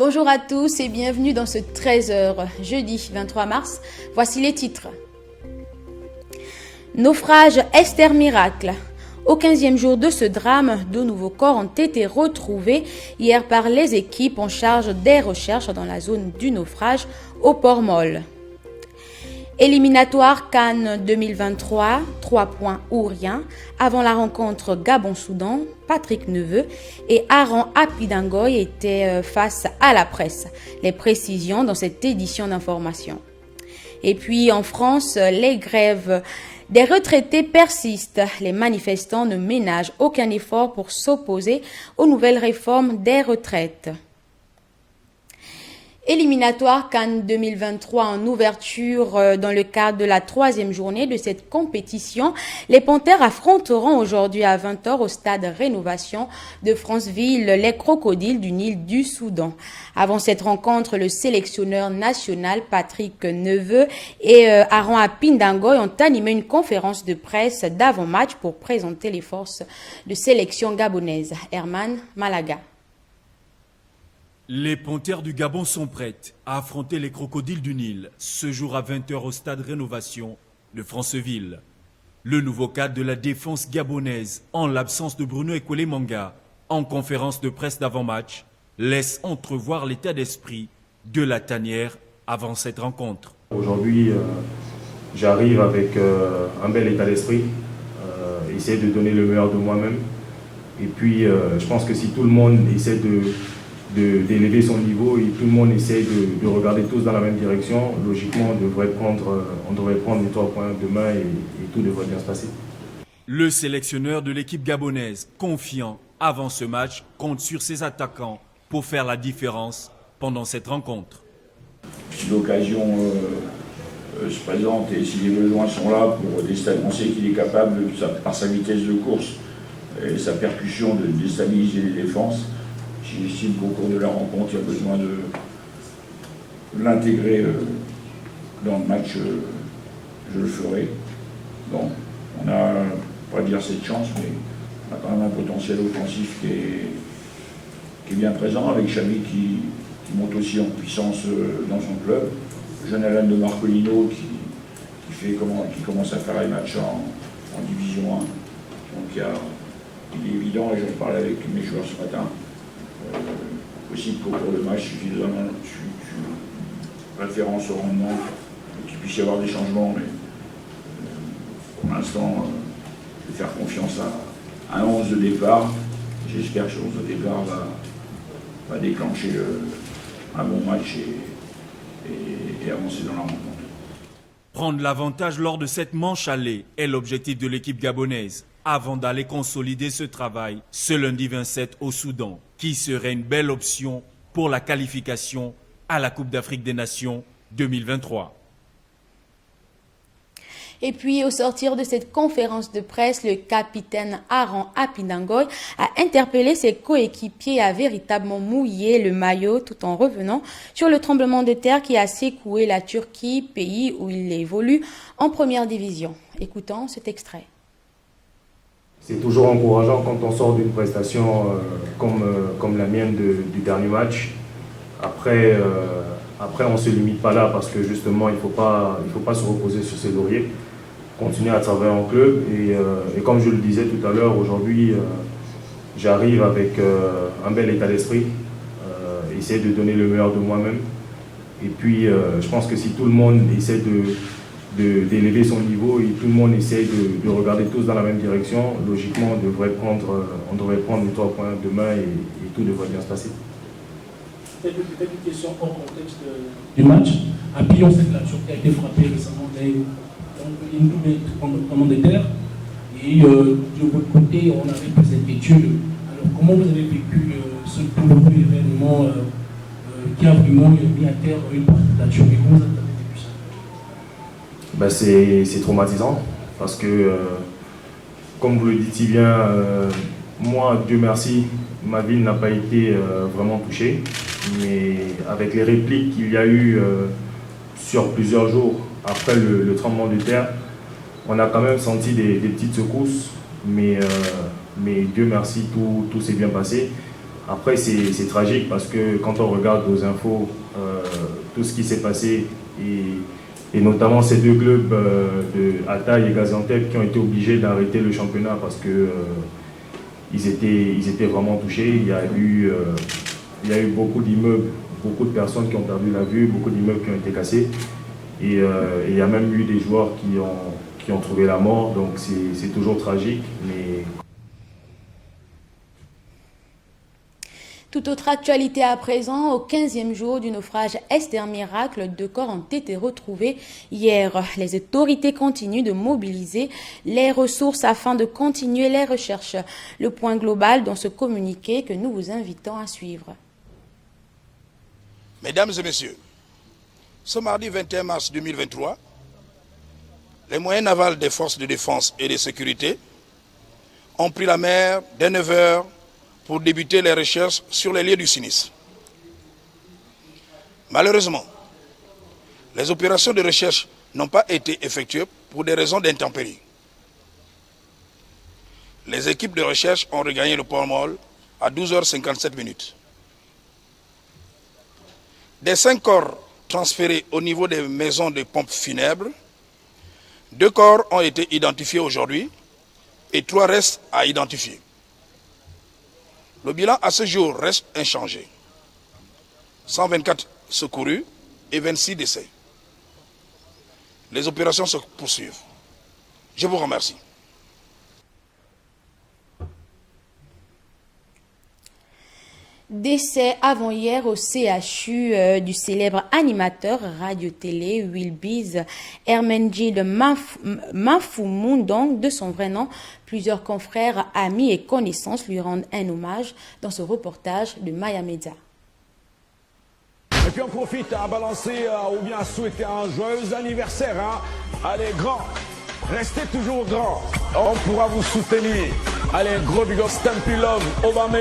Bonjour à tous et bienvenue dans ce 13h, jeudi 23 mars. Voici les titres. Naufrage Esther Miracle. Au 15e jour de ce drame, 2 nouveaux corps ont été retrouvés hier par les équipes en charge des recherches dans la zone du naufrage au Port Molle. Éliminatoire Cannes 2023, 3 points ou rien. Avant la rencontre Gabon-Soudan, Patrick Neveu et Aaron Appidangoy étaient face à la presse. Les précisions dans cette édition d'information. Et puis en France, les grèves des retraités persistent. Les manifestants ne ménagent aucun effort pour s'opposer aux nouvelles réformes des retraites. Éliminatoire Cannes 2023 en ouverture dans le cadre de la 3e journée de cette compétition. Les Panthères affronteront aujourd'hui à 20h au stade Rénovation de Franceville les Crocodiles du Nil du Soudan. Avant cette rencontre, le sélectionneur national Patrick Neveu et Aaron Appidangoy ont animé une conférence de presse d'avant-match pour présenter les forces de sélection gabonaise. Herman Malaga. Les Panthères du Gabon sont prêtes à affronter les Crocodiles du Nil ce jour à 20h au stade Rénovation de Franceville. Le nouveau cadre de la défense gabonaise, en l'absence de Bruno Ekwelemanga, en conférence de presse d'avant-match, laisse entrevoir l'état d'esprit de la tanière avant cette rencontre. Aujourd'hui, j'arrive avec un bel état d'esprit, essayer de donner le meilleur de moi-même. Et puis, je pense que si tout le monde essaie d'élever son niveau et tout le monde essaie de regarder tous dans la même direction, logiquement, on devrait prendre les 3 points demain et tout devrait bien se passer. Le sélectionneur de l'équipe gabonaise, confiant avant ce match, compte sur ses attaquants pour faire la différence pendant cette rencontre. Si l'occasion se présente et si les besoins sont là pour déstabiliser, on sait qu'il est capable, par sa vitesse de course et sa percussion, de déstabiliser les défenses. J'estime qu'au cours de la rencontre, il y a besoin de l'intégrer dans le match, je le ferai. Bon, on a, pas dire cette chance, mais on a quand même un potentiel offensif qui est bien présent, avec Xavi qui monte aussi en puissance dans son club. Le jeune Alain de Marcolino qui commence à faire les matchs en Division 1. Donc il est évident, et j'en parlais avec mes joueurs ce matin, possible qu'au cours de match, il suffit de donner une référence au rendement, qu'il puisse y avoir des changements, mais pour l'instant, je vais faire confiance à un 11 de départ. J'espère que ce 11 de départ va déclencher un bon match et avancer dans la rencontre. Prendre l'avantage lors de cette manche allée est l'objectif de l'équipe gabonaise, avant d'aller consolider ce travail ce lundi 27 au Soudan, qui serait une belle option pour la qualification à la Coupe d'Afrique des Nations 2023. Et puis, au sortir de cette conférence de presse, le capitaine Aaron Appidangoy a interpellé ses coéquipiers à véritablement mouiller le maillot tout en revenant sur le tremblement de terre qui a secoué la Turquie, pays où il évolue en première division. Écoutons cet extrait. C'est toujours encourageant quand on sort d'une prestation comme la mienne du dernier match. Après, on ne se limite pas là parce que justement, il faut pas se reposer sur ses lauriers. Continuer à travailler en club. Et comme je le disais tout à l'heure, aujourd'hui, j'arrive avec un bel état d'esprit. Essayer de donner le meilleur de moi-même. Et puis, je pense que si tout le monde essaie d'élever son niveau et tout le monde essaye de regarder tous dans la même direction, logiquement, on devrait prendre les 3 points demain et tout devrait bien se passer. Peut-être une question hors contexte du match. À Pillon, c'est la Turquie a été frappée récemment d'une double tremblement de terre. Et de votre côté, on avait plus d'inquiétude. Alors, comment vous avez vécu ce douloureux événement qui a vraiment mis à terre une partie de la Turquie? Comment vous avez vécu ça? Ben c'est traumatisant parce que, comme vous le dites si bien, moi, Dieu merci, ma ville n'a pas été vraiment touchée, mais avec les répliques qu'il y a eu sur plusieurs jours après le tremblement de terre, on a quand même senti des petites secousses, mais Dieu merci, tout s'est bien passé. Après, c'est tragique parce que quand on regarde nos infos, tout ce qui s'est passé, et notamment ces deux clubs de Hatay et Gaziantep qui ont été obligés d'arrêter le championnat parce que ils étaient vraiment touchés. Il y a eu beaucoup d'immeubles, beaucoup de personnes qui ont perdu la vue, beaucoup d'immeubles qui ont été cassés. Et il y a même eu des joueurs qui ont trouvé la mort, donc c'est toujours tragique. Mais... Toute autre actualité à présent, au 15e jour du naufrage Esther Miracle, 2 corps ont été retrouvés hier. Les autorités continuent de mobiliser les ressources afin de continuer les recherches. Le point global dans ce communiqué que nous vous invitons à suivre. Mesdames et messieurs, ce mardi 21 mars 2023, les moyens navals des forces de défense et de sécurité ont pris la mer dès 9 h pour débuter les recherches sur les lieux du sinistre. Malheureusement, les opérations de recherche n'ont pas été effectuées pour des raisons d'intempéries. Les équipes de recherche ont regagné le port Mol à 12h57. Des 5 corps transférés au niveau des maisons de pompes funèbres, 2 corps ont été identifiés aujourd'hui et 3 restent à identifier. Le bilan à ce jour reste inchangé. 124 secourus et 26 décès. Les opérations se poursuivent. Je vous remercie. Décès avant-hier au CHU du célèbre animateur radio-télé Wilbiz Hermenegilde Mafoumoundong, de son vrai nom. Plusieurs confrères, amis et connaissances lui rendent un hommage dans ce reportage de Maya Media. Et puis on profite à balancer ou bien à souhaiter un joyeux anniversaire. Allez, grand, restez toujours grand. On pourra vous soutenir. Allez, gros big up, Stampy Love, Obama.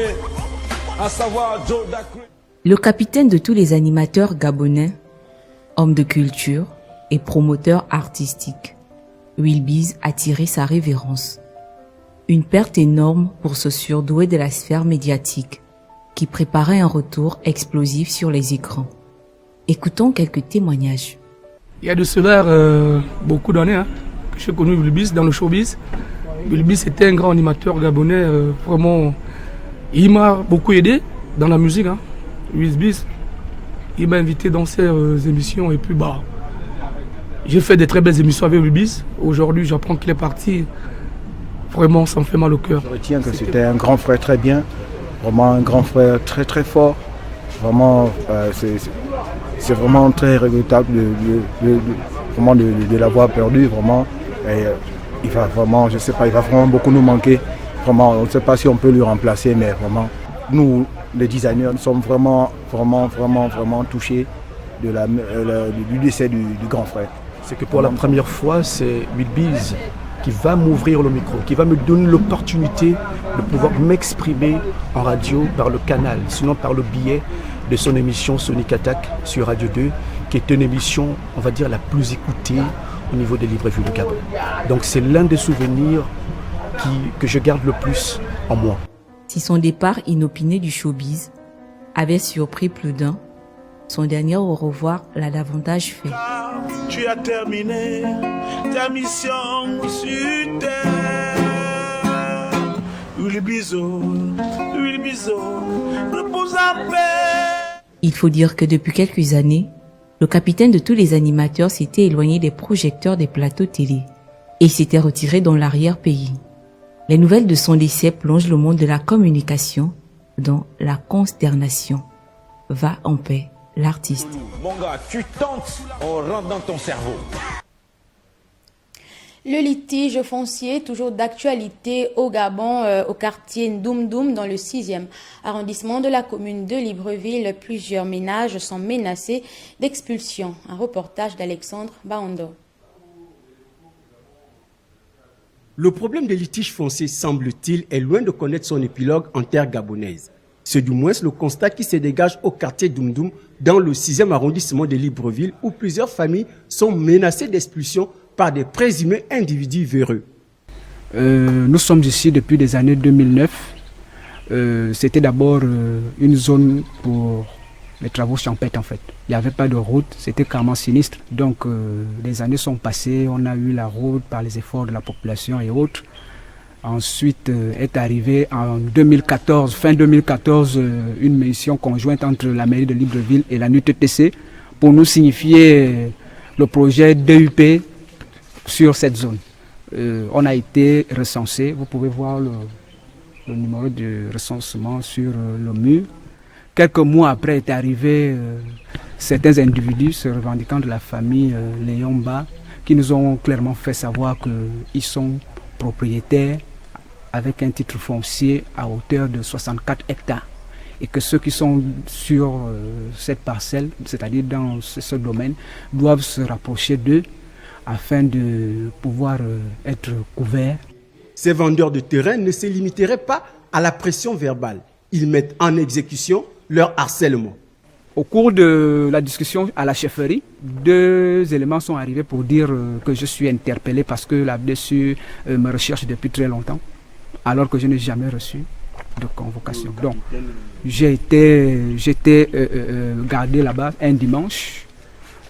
À savoir Joe Dacre. Le capitaine de tous les animateurs gabonais, homme de culture et promoteur artistique, Wilbiz a tiré sa révérence. Une perte énorme pour ce surdoué de la sphère médiatique qui préparait un retour explosif sur les écrans. Écoutons quelques témoignages. Il y a de cela beaucoup d'années que j'ai connu Wilbiz dans le showbiz. Wilbiz était un grand animateur gabonais, vraiment. Il m'a beaucoup aidé dans la musique. Wilbiz, il m'a invité dans ses émissions et puis j'ai fait des très belles émissions avec Wilbiz. Aujourd'hui, j'apprends qu'il est parti. Vraiment, ça me fait mal au cœur. Je retiens que c'était un grand frère très bien, vraiment un grand frère très très fort. Vraiment, c'est vraiment très regrettable de l'avoir perdu. Vraiment, et, il va vraiment, je sais pas, il va vraiment beaucoup nous manquer. Vraiment, on ne sait pas si on peut le remplacer, mais vraiment, nous, les designers, nous sommes vraiment touchés du décès du grand frère. C'est que pour la première fois, c'est Wilbiz qui va m'ouvrir le micro, qui va me donner l'opportunité de pouvoir m'exprimer en radio par le canal, sinon par le biais de son émission Sonic Attack sur Radio 2, qui est une émission, on va dire, la plus écoutée au niveau des livres et vues du Gabon. Donc c'est l'un des souvenirs que je garde le plus en moi. Si son départ inopiné du showbiz avait surpris plus d'un, son dernier au revoir l'a davantage fait. Tu as terminé ta mission sur terre. Wilbiz, repose en paix. Il faut dire que depuis quelques années, le capitaine de tous les animateurs s'était éloigné des projecteurs des plateaux télé et s'était retiré dans l'arrière-pays. Les nouvelles de son décès plongent le monde de la communication dans la consternation. Va en paix, l'artiste. Mon gars, tu tentes, on rentre dans ton cerveau. Le litige foncier, toujours d'actualité au Gabon, au quartier Ndoumdoum, dans le 6e arrondissement de la commune de Libreville. Plusieurs ménages sont menacés d'expulsion. Un reportage d'Alexandre Baondo. Le problème des litiges fonciers, semble-t-il, est loin de connaître son épilogue en terre gabonaise. C'est du moins le constat qui se dégage au quartier Ndoumdoum, dans le 6e arrondissement de Libreville, où plusieurs familles sont menacées d'expulsion par des présumés individus véreux. Nous sommes ici depuis les années 2009. c'était d'abord une zone pour les travaux champêtres en fait. Il n'y avait pas de route, c'était carrément sinistre. Donc les années sont passées, on a eu la route par les efforts de la population et autres. Ensuite est arrivée en 2014, fin 2014, une mission conjointe entre la mairie de Libreville et la NUTTC pour nous signifier le projet DUP sur cette zone. On a été recensé, vous pouvez voir le numéro de recensement sur le mur. Quelques mois après est arrivé certains individus se revendiquant de la famille Léomba qui nous ont clairement fait savoir qu'ils sont propriétaires avec un titre foncier à hauteur de 64 hectares et que ceux qui sont sur cette parcelle, c'est-à-dire dans ce domaine, doivent se rapprocher d'eux afin de pouvoir être couverts. Ces vendeurs de terrain ne se limiteraient pas à la pression verbale. Ils mettent en exécution leur harcèlement. Au cours de la discussion à la chefferie, 2 éléments sont arrivés pour dire que je suis interpellé parce que la BDSU me recherche depuis très longtemps, alors que je n'ai jamais reçu de convocation. Donc, j'étais gardé là-bas un dimanche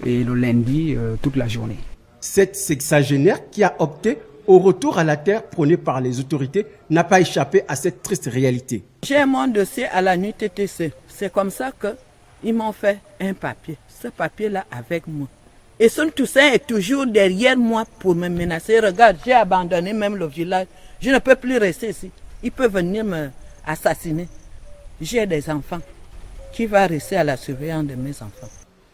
et le lundi toute la journée. Cette sexagénaire qui a opté au retour à la terre prôné par les autorités n'a pas échappé à cette triste réalité. J'ai mon dossier à la NUTTC. C'est comme ça qu'ils m'ont fait un papier. Ce papier-là avec moi. Et Son Toussaint est toujours derrière moi pour me menacer. Regarde, j'ai abandonné même le village. Je ne peux plus rester ici. Il peut venir me assassiner. J'ai des enfants. Qui va rester à la surveillance de mes enfants?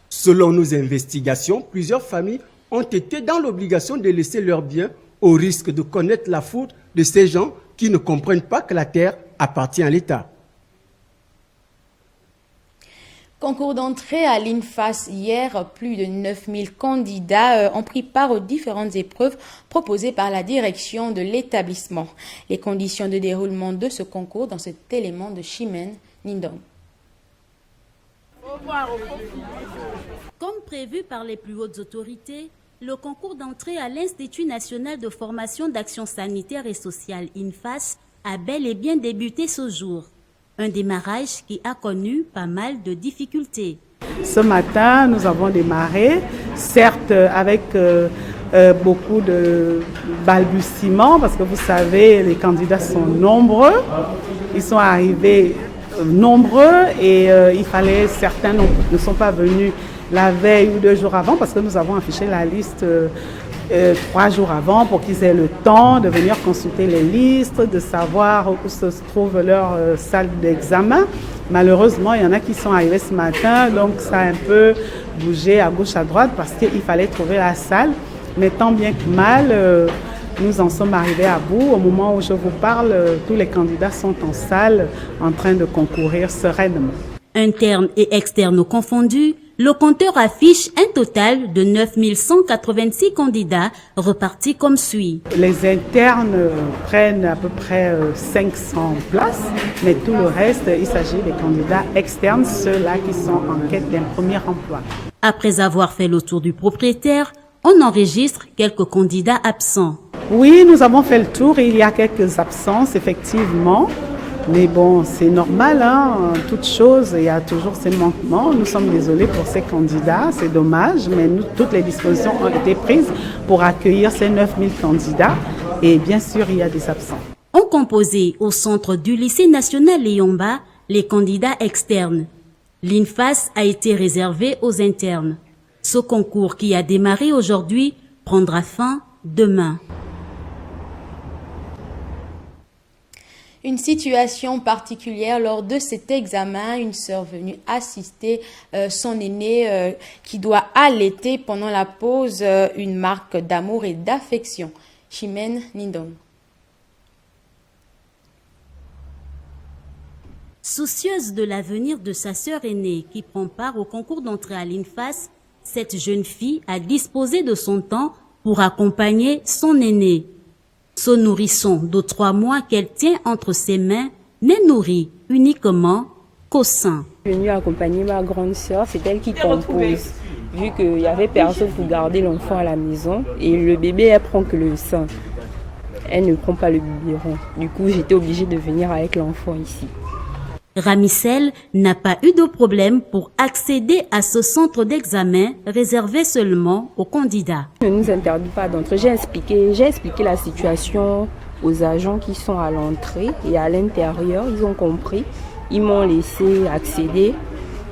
Selon nos investigations, plusieurs familles ont été dans l'obligation de laisser leurs biens au risque de connaître la faute de ces gens qui ne comprennent pas que la terre appartient à l'État. Concours d'entrée à l'INFAS hier, plus de 9000 candidats ont pris part aux différentes épreuves proposées par la direction de l'établissement. Les conditions de déroulement de ce concours dans cet élément de Chimène Nindong. Comme prévu par les plus hautes autorités, le concours d'entrée à l'Institut national de formation d'action sanitaire et sociale INFAS a bel et bien débuté ce jour. Un démarrage qui a connu pas mal de difficultés. Ce matin, nous avons démarré, certes avec beaucoup de balbutiements, parce que vous savez, les candidats sont nombreux. Ils sont arrivés nombreux et il fallait, certains ne sont pas venus la veille ou 2 jours avant, parce que nous avons affiché la liste 3 jours avant pour qu'ils aient le temps de venir consulter les listes, de savoir où se trouve leur salle d'examen. Malheureusement, il y en a qui sont arrivés ce matin, donc ça a un peu bougé à gauche, à droite, parce qu'il fallait trouver la salle. Mais tant bien que mal, nous en sommes arrivés à bout. Au moment où je vous parle, tous les candidats sont en salle en train de concourir sereinement. Internes et externes confondus, le compteur affiche un total de 9186 candidats repartis comme suit. Les internes prennent à peu près 500 places, mais tout le reste, il s'agit des candidats externes, ceux-là qui sont en quête d'un premier emploi. Après avoir fait le tour du propriétaire, on enregistre quelques candidats absents. Oui, nous avons fait le tour et il y a quelques absences, effectivement. Mais bon, c'est normal, hein, toute chose, il y a toujours ces manquements. Nous sommes désolés pour ces candidats, c'est dommage, mais toutes les dispositions ont été prises pour accueillir ces 9000 candidats. Et bien sûr, il y a des absents. Ont composé au centre du lycée national Léomba les candidats externes. L'INFAS a été réservé aux internes. Ce concours qui a démarré aujourd'hui prendra fin demain. Une situation particulière lors de cet examen, une sœur venue assister son aîné qui doit allaiter pendant la pause, une marque d'amour et d'affection. Chimène Nindong. Soucieuse de l'avenir de sa sœur aînée qui prend part au concours d'entrée à l'INFAS, cette jeune fille a disposé de son temps pour accompagner son aîné. Ce nourrisson de 3 mois qu'elle tient entre ses mains n'est nourri uniquement qu'au sein. Je suis venue accompagner ma grande sœur, c'est elle qui compose. Vu qu'il n'y avait personne pour garder l'enfant à la maison et le bébé, elle prend que le sein. elle ne prend pas le biberon. Du coup, j'étais obligée de venir avec l'enfant ici. Ramicel n'a pas eu de problème pour accéder à ce centre d'examen réservé seulement aux candidats. Ne nous interdit pas d'entrer. J'ai expliqué la situation aux agents qui sont à l'entrée et à l'intérieur. Ils ont compris. Ils m'ont laissé accéder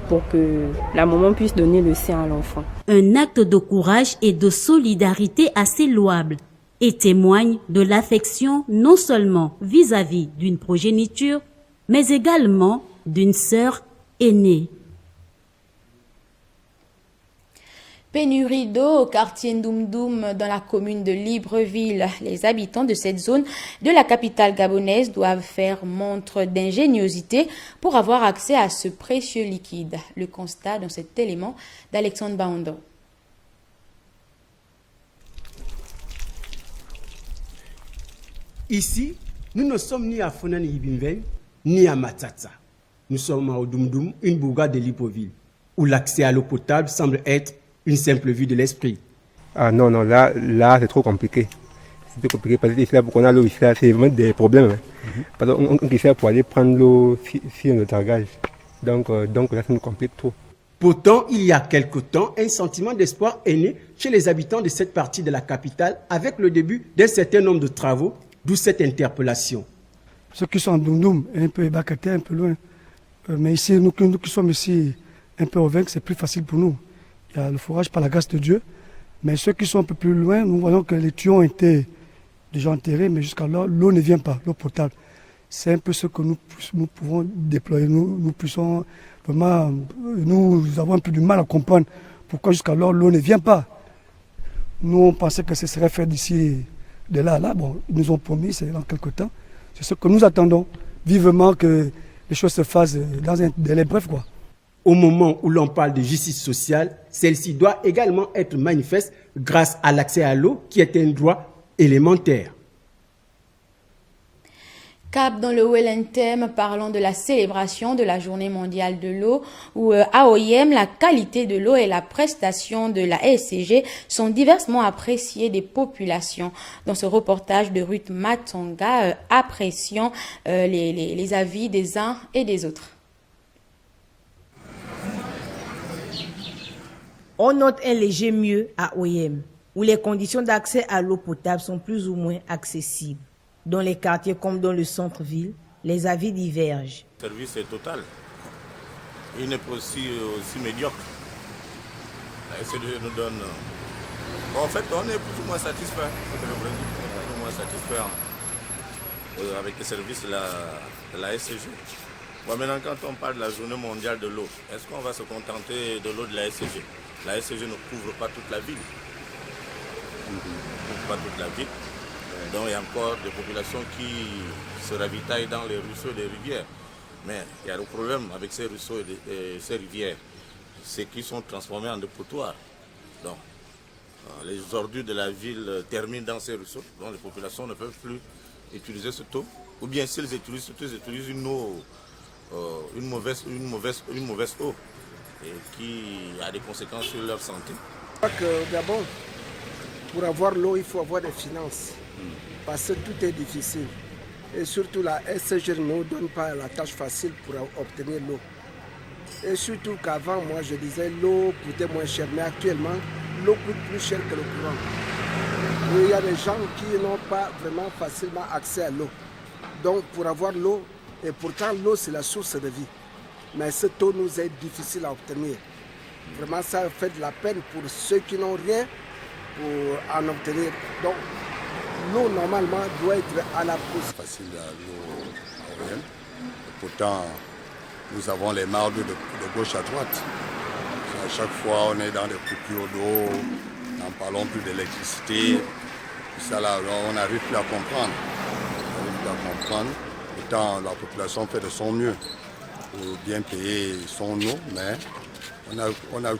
pour que la maman puisse donner le sein à l'enfant. Un acte de courage et de solidarité assez louable et témoigne de l'affection non seulement vis-à-vis d'une progéniture, mais également d'une sœur aînée. Pénurie d'eau au quartier Ndoumdoum dans la commune de Libreville. Les habitants de cette zone de la capitale gabonaise doivent faire montre d'ingéniosité pour avoir accès à ce précieux liquide. Le constat dans cet élément d'Alexandre Baondo. Ici, nous ne sommes ni à Fonan Ibimven, ni à Matata. Nous sommes à Odoumdoum, une bourgade de Libreville, où l'accès à l'eau potable semble être une simple vue de l'esprit. Ah non, là c'est trop compliqué. C'est trop compliqué parce que ici, là, pour qu'on a l'eau, ici, là, c'est vraiment des problèmes. Parce qu'on essaie pour aller prendre l'eau si on est targage. Donc là, ça nous complique trop. Pourtant, il y a quelque temps, un sentiment d'espoir est né chez les habitants de cette partie de la capitale avec le début d'un certain nombre de travaux, d'où cette interpellation. Ceux qui sont en Doumdoum, un peu ébacatés, un peu loin. Mais ici, nous qui sommes ici, un peu au Vaincre, c'est plus facile pour nous. Il y a le forage par la grâce de Dieu. Mais ceux qui sont un peu plus loin, nous voyons que les tuyaux ont été déjà enterrés, mais jusqu'à là, l'eau ne vient pas, l'eau potable. C'est un peu ce que nous pouvons déployer. Nous puissions vraiment, nous avons un peu du mal à comprendre pourquoi jusqu'à là, l'eau ne vient pas. Nous, on pensait que ce serait fait d'ici, de là à là. Bon, ils nous ont promis, c'est dans quelques temps. C'est ce que nous attendons vivement, que les choses se fassent dans un délai bref, quoi. Au moment où l'on parle de justice sociale, celle-ci doit également être manifeste grâce à l'accès à l'eau qui est un droit élémentaire. Cap dans le Wellington, parlons de la célébration de la journée mondiale de l'eau où à OIM, la qualité de l'eau et la prestation de la SCG sont diversement appréciées des populations. Dans ce reportage de Ruth Matonga, apprécions les avis des uns et des autres. On note un léger mieux à OIM, où les conditions d'accès à l'eau potable sont plus ou moins accessibles. Dans les quartiers comme dans le centre-ville, les avis divergent. Le service est total. Il n'est pas aussi médiocre. La SCG nous donne... En fait, on est plus ou moins satisfait. Plus ou moins satisfait avec les services de la SCG. Bon, maintenant, quand on parle de la journée mondiale de l'eau, est-ce qu'on va se contenter de l'eau de la SCG? La SCG ne couvre pas toute la ville. Ne couvre pas toute la ville. Donc il y a encore des populations qui se ravitaillent dans les ruisseaux et les rivières. Mais il y a le problème avec ces ruisseaux et ces rivières, c'est qu'ils sont transformés en dépotoirs. Donc les ordures de la ville terminent dans ces ruisseaux, donc les populations ne peuvent plus utiliser cette eau. Ou bien s'ils utilisent cette eau, ils utilisent une mauvaise eau et qui a des conséquences sur leur santé. Je crois que d'abord, pour avoir l'eau, il faut avoir des finances. Parce que tout est difficile. Et surtout la SCG ne nous donne pas la tâche facile pour obtenir l'eau. Et surtout qu'avant, moi je disais l'eau coûtait moins cher. Mais actuellement, l'eau coûte plus cher que le courant. Et il y a des gens qui n'ont pas vraiment facilement accès à l'eau. Donc pour avoir l'eau, et pourtant l'eau c'est la source de vie. Mais cette eau nous est difficile à obtenir. Vraiment ça fait de la peine pour ceux qui n'ont rien pour en obtenir. Donc l'eau normalement doit être à la pousse. Facile à l'eau à OIM. Pourtant, nous avons les mares de gauche à droite. À chaque fois, on est dans des coupures d'eau, n'en parlons plus d'électricité. Ça là, on n'arrive plus à comprendre. Pourtant, la population fait de son mieux pour bien payer son eau, mais on a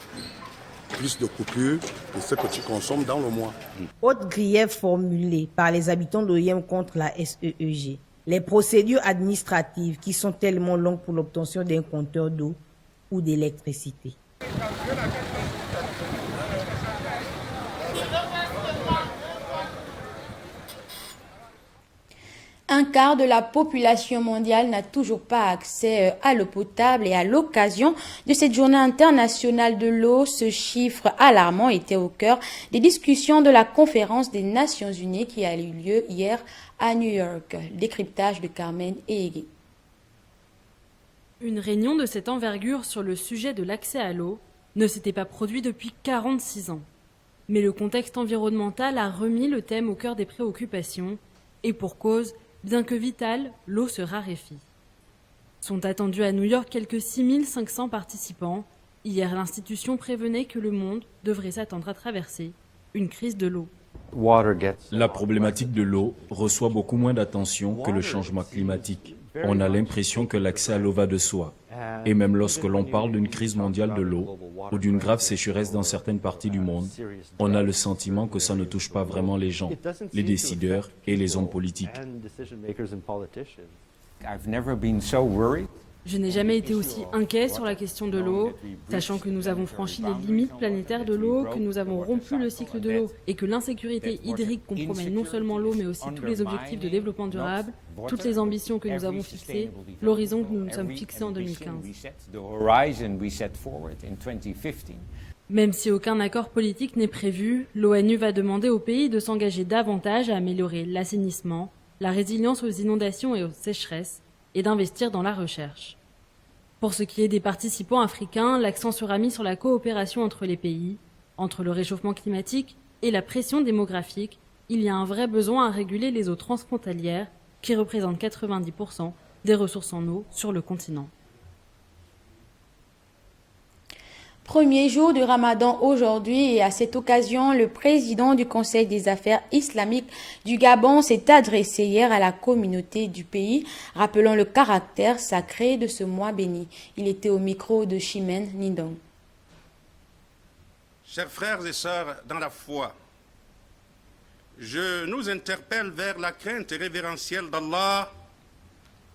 plus de coupures que ce que tu consommes dans le mois. Autre grief formulé par les habitants d'OIM contre la SEEG, les procédures administratives qui sont tellement longues pour l'obtention d'un compteur d'eau ou d'électricité. Un quart de la population mondiale n'a toujours pas accès à l'eau potable et à l'occasion de cette journée internationale de l'eau, ce chiffre alarmant était au cœur des discussions de la conférence des Nations Unies qui a eu lieu hier à New York. Décryptage de Carmen Ehegui. Une réunion de cette envergure sur le sujet de l'accès à l'eau ne s'était pas produite depuis 46 ans. Mais le contexte environnemental a remis le thème au cœur des préoccupations et pour cause, bien que vitale, l'eau se raréfie. Sont attendus à New York quelques 6500 participants. Hier, l'institution prévenait que le monde devrait s'attendre à traverser une crise de l'eau. La problématique de l'eau reçoit beaucoup moins d'attention que le changement climatique. On a l'impression que l'accès à l'eau va de soi. Et même lorsque l'on parle d'une crise mondiale de l'eau ou d'une grave sécheresse dans certaines parties du monde, on a le sentiment que ça ne touche pas vraiment les gens, les décideurs et les hommes politiques. Je n'ai jamais été aussi inquiet sur la question de l'eau, sachant que nous avons franchi les limites planétaires de l'eau, que nous avons rompu le cycle de l'eau et que l'insécurité hydrique compromet non seulement l'eau mais aussi tous les objectifs de développement durable, toutes les ambitions que nous avons fixées, l'horizon que nous nous sommes fixés en 2015. Même si aucun accord politique n'est prévu, l'ONU va demander aux pays de s'engager davantage à améliorer l'assainissement, la résilience aux inondations et aux sécheresses, et d'investir dans la recherche. Pour ce qui est des participants africains, l'accent sera mis sur la coopération entre les pays. Entre le réchauffement climatique et la pression démographique, il y a un vrai besoin à réguler les eaux transfrontalières qui représentent 90% des ressources en eau sur le continent. Premier jour du Ramadan aujourd'hui et à cette occasion, le président du Conseil des affaires islamiques du Gabon s'est adressé hier à la communauté du pays, rappelant le caractère sacré de ce mois béni. Il était au micro de Chimène Nindong. Chers frères et sœurs dans la foi, je nous interpelle vers la crainte révérentielle d'Allah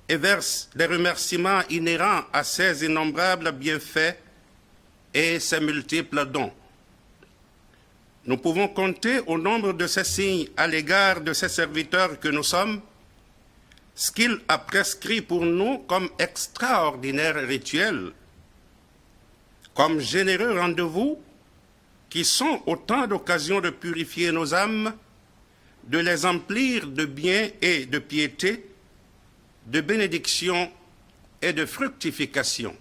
et vers les remerciements inhérents à ses innombrables bienfaits et ses multiples dons. Nous pouvons compter au nombre de ces signes à l'égard de ces serviteurs que nous sommes, ce qu'il a prescrit pour nous comme extraordinaire rituel, comme généreux rendez-vous qui sont autant d'occasions de purifier nos âmes, de les emplir de bien et de piété, de bénédiction et de fructification.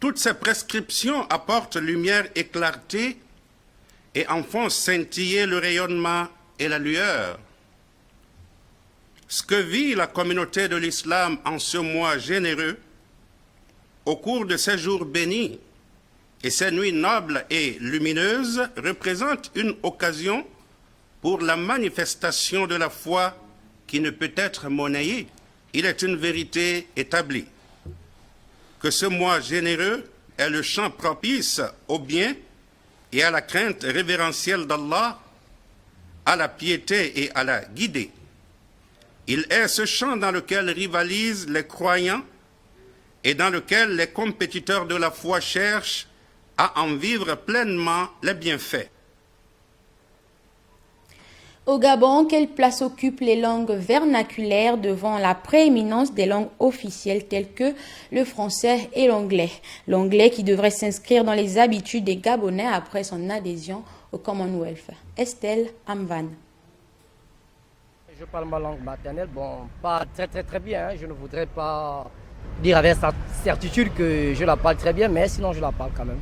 Toutes ces prescriptions apportent lumière et clarté et en font scintiller le rayonnement et la lueur. Ce que vit la communauté de l'islam en ce mois généreux, au cours de ces jours bénis et ces nuits nobles et lumineuses, représente une occasion pour la manifestation de la foi qui ne peut être monnayée. Il est une vérité établie que ce mois généreux est le champ propice au bien et à la crainte révérentielle d'Allah, à la piété et à la guidée. Il est ce champ dans lequel rivalisent les croyants et dans lequel les compétiteurs de la foi cherchent à en vivre pleinement les bienfaits. Au Gabon, quelle place occupent les langues vernaculaires devant la prééminence des langues officielles telles que le français et l'anglais? L'anglais qui devrait s'inscrire dans les habitudes des Gabonais après son adhésion au Commonwealth. Estelle Amvan. Je parle ma langue maternelle, bon, pas très bien, je ne voudrais pas dire avec certitude que je la parle très bien, mais sinon je la parle quand même.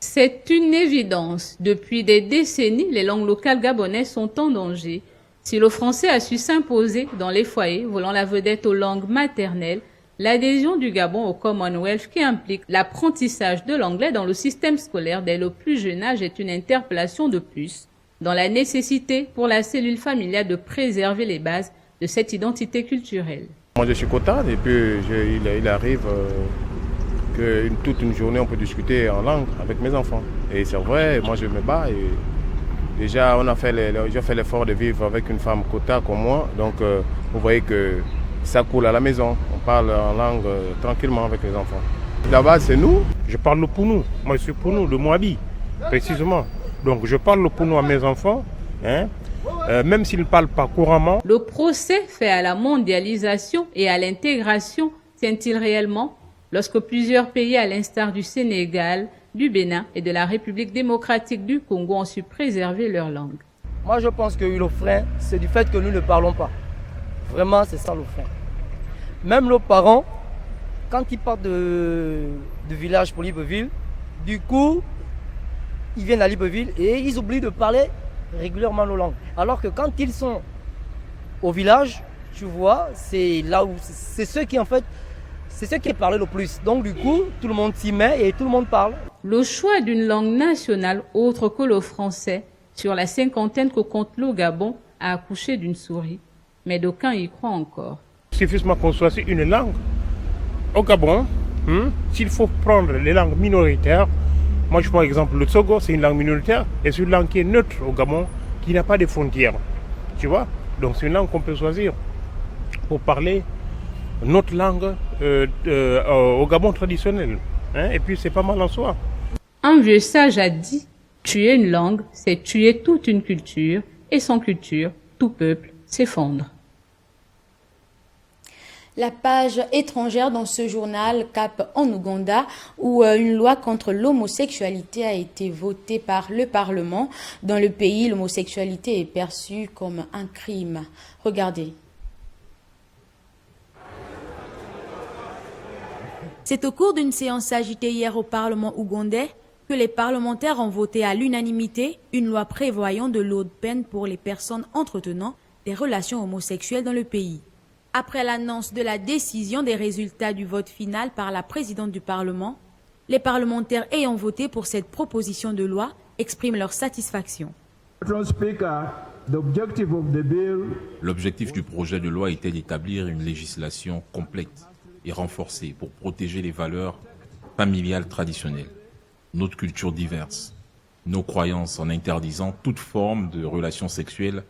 C'est une évidence. Depuis des décennies, les langues locales gabonaises sont en danger. Si le français a su s'imposer dans les foyers, volant la vedette aux langues maternelles, l'adhésion du Gabon au Commonwealth qui implique l'apprentissage de l'anglais dans le système scolaire dès le plus jeune âge est une interpellation de plus dans la nécessité pour la cellule familiale de préserver les bases de cette identité culturelle. Moi je suis content et puis il arrive que toute une journée on peut discuter en langue avec mes enfants. Et c'est vrai, moi je me bats et déjà j'ai fait l'effort de vivre avec une femme Kota comme moi, donc vous voyez que ça coule à la maison, on parle en langue tranquillement avec les enfants. Là-bas c'est nous. Je parle le Pounou, moi je suis Pounou, de Moabi, précisément. Donc je parle le Pounou à mes enfants, hein, même s'ils ne parlent pas couramment. Le procès fait à la mondialisation et à l'intégration tient-il réellement lorsque plusieurs pays, à l'instar du Sénégal, du Bénin et de la République démocratique du Congo, ont su préserver leur langue? Moi, je pense que le frein, c'est du fait que nous ne parlons pas. Vraiment, c'est ça le frein. Même nos parents, quand ils partent de village pour Libreville, du coup, ils viennent à Libreville et ils oublient de parler régulièrement nos langues. Alors que quand ils sont au village, tu vois, c'est là où c'est ceux qui en fait, c'est ceux qui parlent le plus. Donc du coup, tout le monde s'y met et tout le monde parle. Le choix d'une langue nationale autre que le français sur la cinquantaine que compte le Gabon a accouché d'une souris. Mais d'aucuns y croient encore. Suffisamment qu'on choisit une langue. Au Gabon, s'il faut prendre les langues minoritaires, moi je prends exemple le Togo, c'est une langue minoritaire, et c'est une langue qui est neutre au Gabon, qui n'a pas de frontières. Tu vois? Donc c'est une langue qu'on peut choisir pour parler notre langue au Gabon traditionnel. Et puis c'est pas mal en soi. Un vieux sage a dit, tuer une langue, c'est tuer toute une culture, et sans culture, tout peuple s'effondre. La page étrangère dans ce journal Cap en Ouganda, où une loi contre l'homosexualité a été votée par le Parlement. Dans le pays, l'homosexualité est perçue comme un crime. Regardez. C'est au cours d'une séance agitée hier au Parlement ougandais que les parlementaires ont voté à l'unanimité une loi prévoyant de lourdes peines pour les personnes entretenant des relations homosexuelles dans le pays. Après l'annonce de la décision des résultats du vote final par la présidente du Parlement, les parlementaires ayant voté pour cette proposition de loi expriment leur satisfaction. L'objectif du projet de loi était d'établir une législation complète et renforcée pour protéger les valeurs familiales traditionnelles, notre culture diverse, nos croyances en interdisant toute forme de relations sexuelles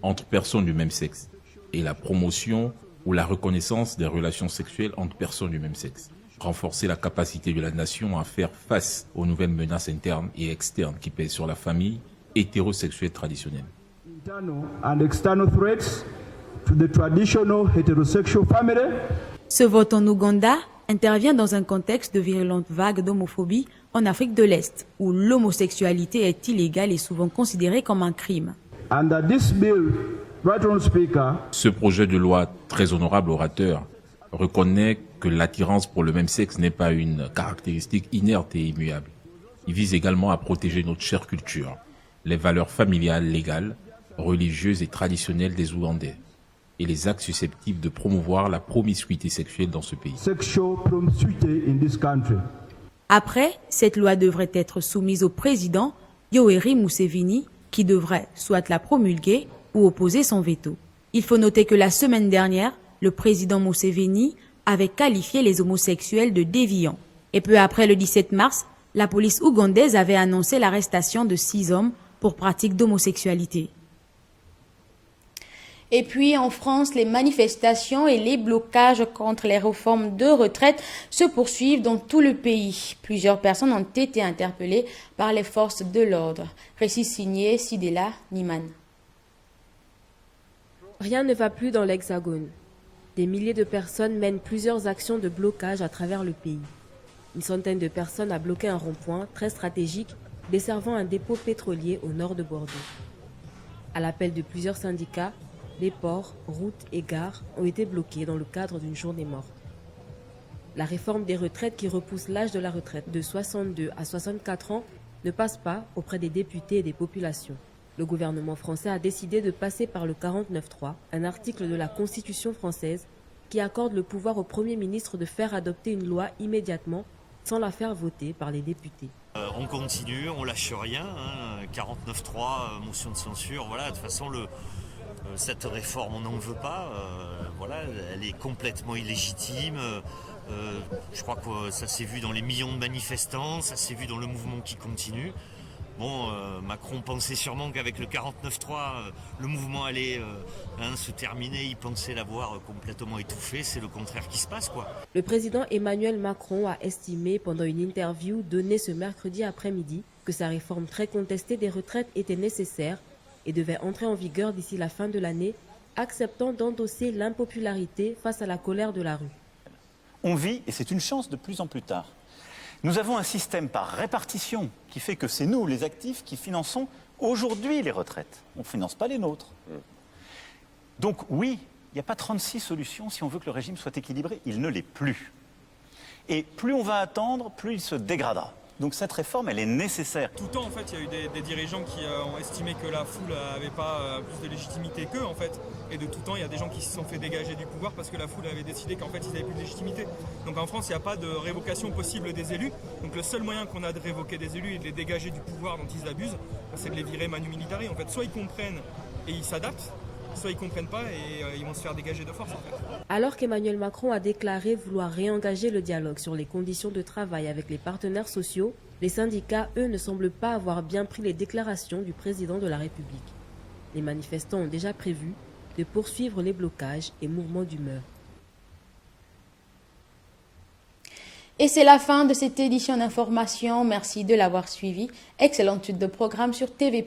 entre personnes du même sexe et la promotion ou la reconnaissance des relations sexuelles entre personnes du même sexe. Renforcer la capacité de la nation à faire face aux nouvelles menaces internes et externes qui pèsent sur la famille hétérosexuelle traditionnelle. Ce vote en Ouganda intervient dans un contexte de virulentes vagues d'homophobie en Afrique de l'Est, où l'homosexualité est illégale et souvent considérée comme un crime. Ce projet de loi, très honorable orateur, reconnaît que l'attirance pour le même sexe n'est pas une caractéristique inerte et immuable. Il vise également à protéger notre chère culture, les valeurs familiales, légales, religieuses et traditionnelles des Ougandais, et les actes susceptibles de promouvoir la promiscuité sexuelle dans ce pays. Après, cette loi devrait être soumise au président Yoweri Museveni, qui devrait soit la promulguer ou opposer son veto. Il faut noter que la semaine dernière, le président Museveni avait qualifié les homosexuels de déviants. Et peu après le 17 mars, la police ougandaise avait annoncé l'arrestation de 6 hommes pour pratique d'homosexualité. Et puis en France, les manifestations et les blocages contre les réformes de retraite se poursuivent dans tout le pays. Plusieurs personnes ont été interpellées par les forces de l'ordre. Récit signé Sidela Niman. Rien ne va plus dans l'Hexagone. Des milliers de personnes mènent plusieurs actions de blocage à travers le pays. Une centaine de personnes a bloqué un rond-point très stratégique desservant un dépôt pétrolier au nord de Bordeaux. À l'appel de plusieurs syndicats, les ports, routes et gares ont été bloqués dans le cadre d'une journée morte. La réforme des retraites qui repousse l'âge de la retraite de 62 à 64 ans ne passe pas auprès des députés et des populations. Le gouvernement français a décidé de passer par le 49.3, un article de la Constitution française qui accorde le pouvoir au Premier ministre de faire adopter une loi immédiatement sans la faire voter par les députés. On continue, on lâche rien, 49.3, motion de censure, voilà, de toute façon cette réforme on n'en veut pas, elle est complètement illégitime. Je crois que ça s'est vu dans les millions de manifestants, ça s'est vu dans le mouvement qui continue. Macron pensait sûrement qu'avec le 49.3, le mouvement allait se terminer. Il pensait l'avoir complètement étouffé. C'est le contraire qui se passe, quoi. Le président Emmanuel Macron a estimé pendant une interview donnée ce mercredi après-midi que sa réforme très contestée des retraites était nécessaire et devait entrer en vigueur d'ici la fin de l'année, acceptant d'endosser l'impopularité face à la colère de la rue. On vit, et c'est une chance de plus en plus tard. Nous avons un système par répartition qui fait que c'est nous, les actifs, qui finançons aujourd'hui les retraites. On ne finance pas les nôtres. Donc oui, il n'y a pas 36 solutions si on veut que le régime soit équilibré. Il ne l'est plus. Et plus on va attendre, plus il se dégradera. Donc cette réforme, elle est nécessaire. Tout le temps, en fait, il y a eu des dirigeants qui ont estimé que la foule n'avait pas plus de légitimité qu'eux, en fait. Et de tout temps, il y a des gens qui se sont fait dégager du pouvoir parce que la foule avait décidé qu'en fait, ils n'avaient plus de légitimité. Donc en France, il n'y a pas de révocation possible des élus. Donc le seul moyen qu'on a de révoquer des élus et de les dégager du pouvoir dont ils abusent, c'est de les virer manu militari. En fait, soit ils comprennent et ils s'adaptent, soit ils ne comprennent pas et ils vont se faire dégager de force, en fait. Alors qu'Emmanuel Macron a déclaré vouloir réengager le dialogue sur les conditions de travail avec les partenaires sociaux, les syndicats, eux, ne semblent pas avoir bien pris les déclarations du président de la République. Les manifestants ont déjà prévu de poursuivre les blocages et mouvements d'humeur. Et c'est la fin de cette édition d'information. Merci de l'avoir suivi. Excellente suite de programme sur TV+.